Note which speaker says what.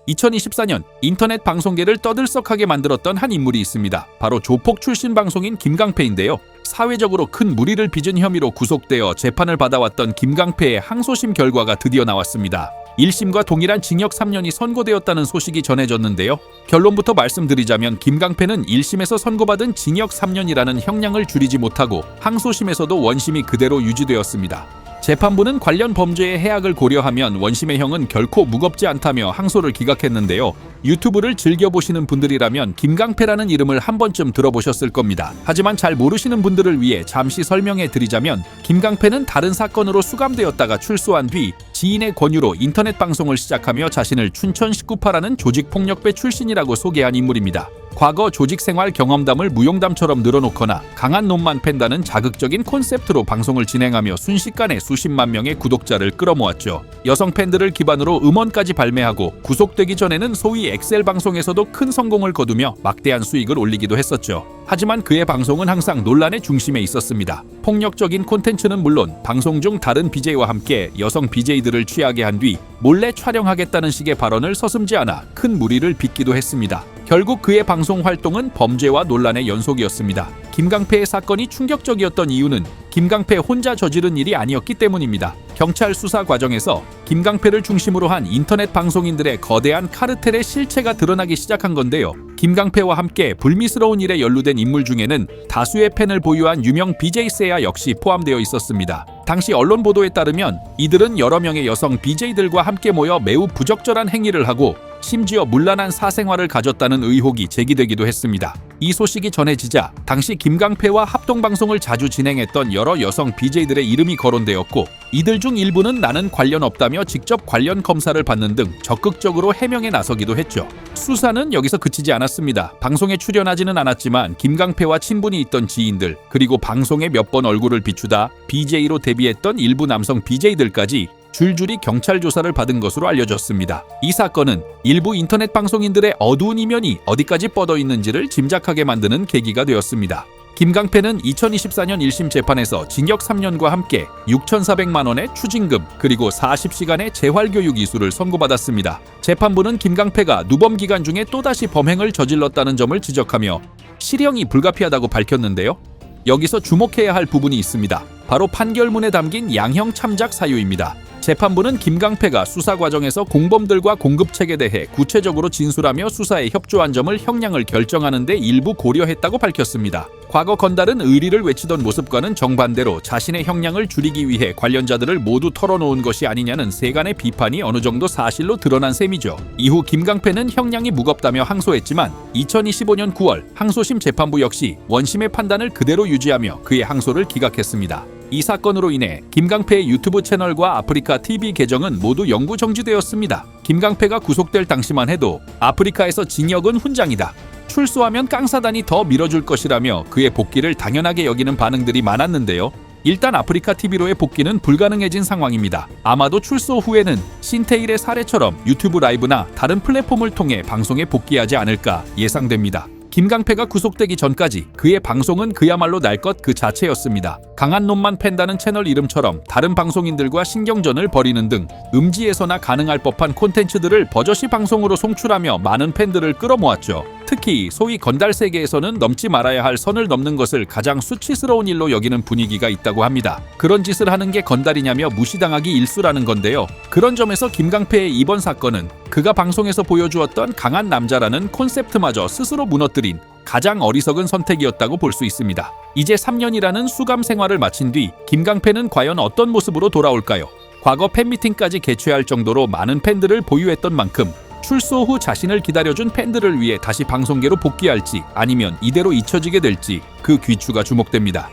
Speaker 1: 2024년 인터넷 방송계를 떠들썩하게 만들었던 한 인물이 있습니다. 바로 조폭 출신 방송인 김강패인데요. 사회적으로 큰 물의를 빚은 혐의로 구속되어 재판을 받아왔던 김강패의 항소심 결과가 드디어 나왔습니다. 1심과 동일한 징역 3년이 선고되었다는 소식이 전해졌는데요. 결론부터 말씀드리자면 김강패는 1심에서 선고받은 징역 3년이라는 형량을 줄이지 못하고 항소심에서도 원심이 그대로 유지되었습니다. 재판부는 관련 범죄의 해악을 고려하면 원심의 형은 결코 무겁지 않다며 항소를 기각했는데요. 유튜브를 즐겨보시는 분들이라면 김강패라는 이름을 한 번쯤 들어보셨을 겁니다. 하지만 잘 모르시는 분들을 위해 잠시 설명해 드리자면 김강패는 다른 사건으로 수감되었다가 출소한 뒤 지인의 권유로 인터넷 방송을 시작하며 자신을 춘천 19파라는 조직폭력배 출신이라고 소개한 인물입니다. 과거 조직생활 경험담을 무용담처럼 늘어놓거나 강한 놈만 팬다는 자극적인 콘셉트로 방송을 진행하며 순식간에 수십만 명의 구독자를 끌어모았죠. 여성 팬들을 기반으로 음원까지 발매하고 구속되기 전에는 소위 엑셀 방송에서도 큰 성공을 거두며 막대한 수익을 올리기도 했었죠. 하지만 그의 방송은 항상 논란의 중심에 있었습니다. 폭력적인 콘텐츠는 물론 방송 중 다른 BJ와 함께 여성 BJ들을 취하게 한 뒤 몰래 촬영하겠다는 식의 발언을 서슴지 않아 큰 물의를 빚기도 했습니다. 결국 그의 방송 활동은 범죄와 논란의 연속이었습니다. 김강패의 사건이 충격적이었던 이유는 김강패 혼자 저지른 일이 아니었기 때문입니다. 경찰 수사 과정에서 김강패를 중심으로 한 인터넷 방송인들의 거대한 카르텔의 실체가 드러나기 시작한 건데요. 김강패와 함께 불미스러운 일에 연루된 인물 중에는 다수의 팬을 보유한 유명 BJ 세야 역시 포함되어 있었습니다. 당시 언론 보도에 따르면 이들은 여러 명의 여성 BJ들과 함께 모여 매우 부적절한 행위를 하고 심지어 문란한 사생활을 가졌다는 의혹이 제기되기도 했습니다. 이 소식이 전해지자 당시 김강패와 합동방송을 자주 진행했던 여러 여성 BJ들의 이름이 거론되었고 이들 중 일부는 나는 관련 없다며 직접 관련 검사를 받는 등 적극적으로 해명에 나서기도 했죠. 수사는 여기서 그치지 않았습니다. 방송에 출연하지는 않았지만 김강패와 친분이 있던 지인들 그리고 방송에 몇 번 얼굴을 비추다 BJ로 데뷔했던 일부 남성 BJ들까지 줄줄이 경찰 조사를 받은 것으로 알려졌습니다. 이 사건은 일부 인터넷 방송인들의 어두운 이면이 어디까지 뻗어 있는지를 짐작하게 만드는 계기가 되었습니다. 김강패는 2024년 1심 재판에서 징역 3년과 함께 6,400만 원의 추징금 그리고 40시간의 재활교육 이수를 선고받았습니다. 재판부는 김강패가 누범 기간 중에 또다시 범행을 저질렀다는 점을 지적하며 실형이 불가피하다고 밝혔는데요. 여기서 주목해야 할 부분이 있습니다. 바로 판결문에 담긴 양형 참작 사유입니다. 재판부는 김강패가 수사 과정에서 공범들과 공급책에 대해 구체적으로 진술하며 수사에 협조한 점을 형량을 결정하는 데 일부 고려했다고 밝혔습니다. 과거 건달은 의리를 외치던 모습과는 정반대로 자신의 형량을 줄이기 위해 관련자들을 모두 털어놓은 것이 아니냐는 세간의 비판이 어느 정도 사실로 드러난 셈이죠. 이후 김강패는 형량이 무겁다며 항소했지만 2025년 9월 항소심 재판부 역시 원심의 판단을 그대로 유지하며 그의 항소를 기각했습니다. 이 사건으로 인해 김강패의 유튜브 채널과 아프리카 TV 계정은 모두 영구 정지되었습니다. 김강패가 구속될 당시만 해도 아프리카에서 징역은 훈장이다. 출소하면 깡사단이 더 밀어줄 것이라며 그의 복귀를 당연하게 여기는 반응들이 많았는데요. 일단 아프리카 TV로의 복귀는 불가능해진 상황입니다. 아마도 출소 후에는 신태일의 사례처럼 유튜브 라이브나 다른 플랫폼을 통해 방송에 복귀하지 않을까 예상됩니다. 김강패가 구속되기 전까지 그의 방송은 그야말로 날 것 그 자체였습니다. 강한 놈만 팬다는 채널 이름처럼 다른 방송인들과 신경전을 벌이는 등 음지에서나 가능할 법한 콘텐츠들을 버젓이 방송으로 송출하며 많은 팬들을 끌어모았죠. 특히 소위 건달 세계에서는 넘지 말아야 할 선을 넘는 것을 가장 수치스러운 일로 여기는 분위기가 있다고 합니다. 그런 짓을 하는 게 건달이냐며 무시당하기 일쑤라는 건데요. 그런 점에서 김강패의 이번 사건은 그가 방송에서 보여주었던 강한 남자라는 콘셉트마저 스스로 무너뜨린 가장 어리석은 선택이었다고 볼 수 있습니다. 이제 3년이라는 수감 생활을 마친 뒤 김강패는 과연 어떤 모습으로 돌아올까요? 과거 팬미팅까지 개최할 정도로 많은 팬들을 보유했던 만큼 출소 후 자신을 기다려준 팬들을 위해 다시 방송계로 복귀할지 아니면 이대로 잊혀지게 될지 그 귀추가 주목됩니다.